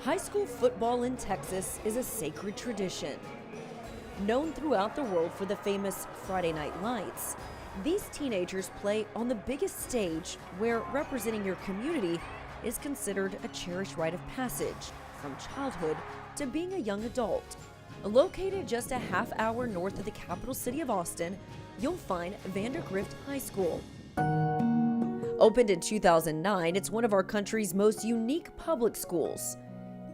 High school football in Texas is a sacred tradition. Known throughout the world for the famous Friday Night Lights, these teenagers play on the biggest stage where representing your community is considered a cherished rite of passage from childhood to being a young adult. Located just a half-hour north of the capital city of Austin, you'll find Vandergrift High School. Opened in 2009, it's one of our country's most unique public schools.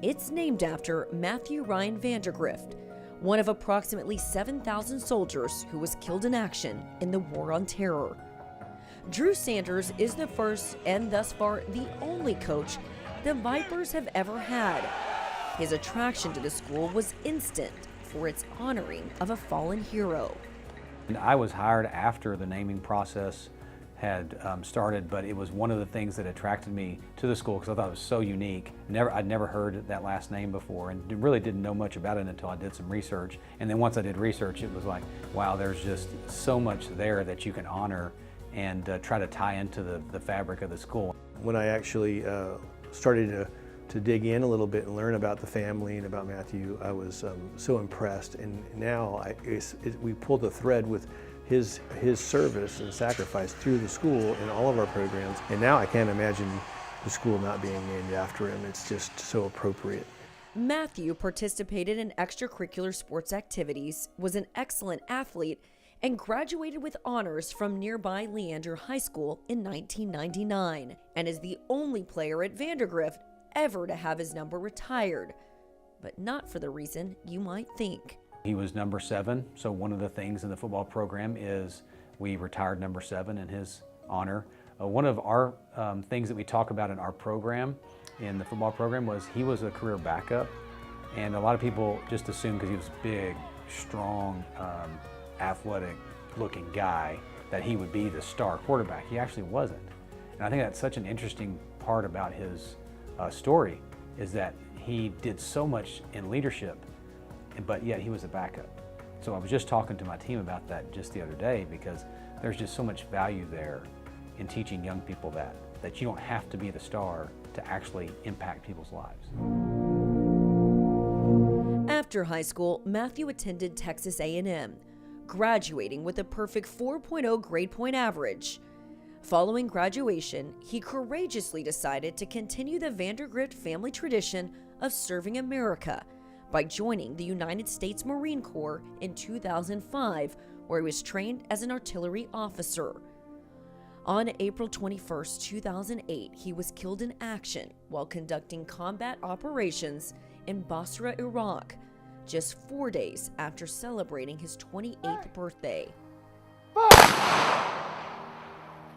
It's named after Matthew Ryan Vandergrift, one of approximately 7,000 soldiers who was killed in action in the War on Terror. Drew Sanders is the first and thus far the only coach the Vipers have ever had. His attraction to the school was instant for its honoring of a fallen hero. And I was hired after the naming process had started, but it was one of the things that attracted me to the school because I thought it was so unique. I'd never heard that last name before and really didn't know much about it until I did some research. And then once I did research, it was like, wow, there's just so much there that you can honor and try to tie into the fabric of the school. When I actually started to dig in a little bit and learn about the family and about Matthew, I was so impressed. And now we pulled the thread with his service and sacrifice through the school in all of our programs. And now I can't imagine the school not being named after him. It's just so appropriate. Matthew participated in extracurricular sports activities, was an excellent athlete, and graduated with honors from nearby Leander High School in 1999, and is the only player at Vandergrift ever to have his number retired, but not for the reason you might think. He was number 7, so one of the things in the football program is we retired number 7 in his honor. One of our things that we talk about in our program, in the football program, was he was a career backup, and a lot of people just assumed because he was big, strong, athletic looking guy that he would be the star quarterback. He actually wasn't. And I think that's such an interesting part about his story, is that he did so much in leadership, but yet he was a backup. So I was just talking to my team about that just the other day, because there's just so much value there in teaching young people that you don't have to be the star to actually impact people's lives. After high school, Matthew attended Texas A&M, graduating with a perfect 4.0 grade point average. Following graduation, he courageously decided to continue the Vandergrift family tradition of serving America by joining the United States Marine Corps in 2005, where he was trained as an artillery officer. On April 21, 2008, he was killed in action while conducting combat operations in Basra, Iraq, just 4 days after celebrating his 28th birthday.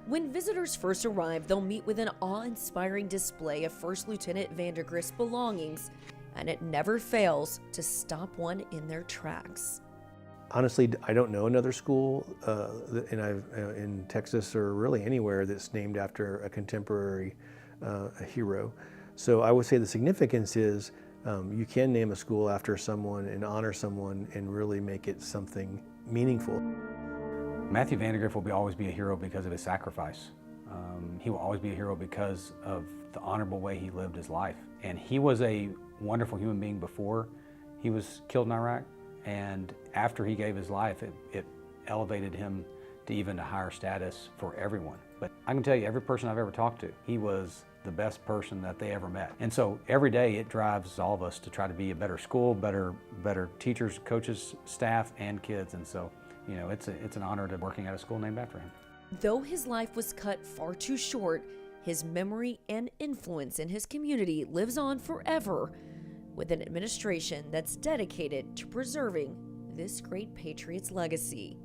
When visitors first arrive, they'll meet with an awe-inspiring display of First Lieutenant Vandergrift's belongings, and it never fails to stop one in their tracks. Honestly, I don't know another school in Texas or really anywhere that's named after a contemporary hero. So I would say the significance is you can name a school after someone and honor someone and really make it something meaningful. Matthew Vandergriff will always be a hero because of his sacrifice. He will always be a hero because of the honorable way he lived his life. And he was a wonderful human being before he was killed in Iraq, and after he gave his life, it elevated him to even a higher status for everyone. But I can tell you, every person I've ever talked to, he was the best person that they ever met. And so every day it drives all of us to try to be a better school, better teachers, coaches, staff, and kids. And so, you know, it's an honor to working at a school named after him. Though his life was cut far too short, his memory and influence in his community lives on forever, with an administration that's dedicated to preserving this great patriot's legacy.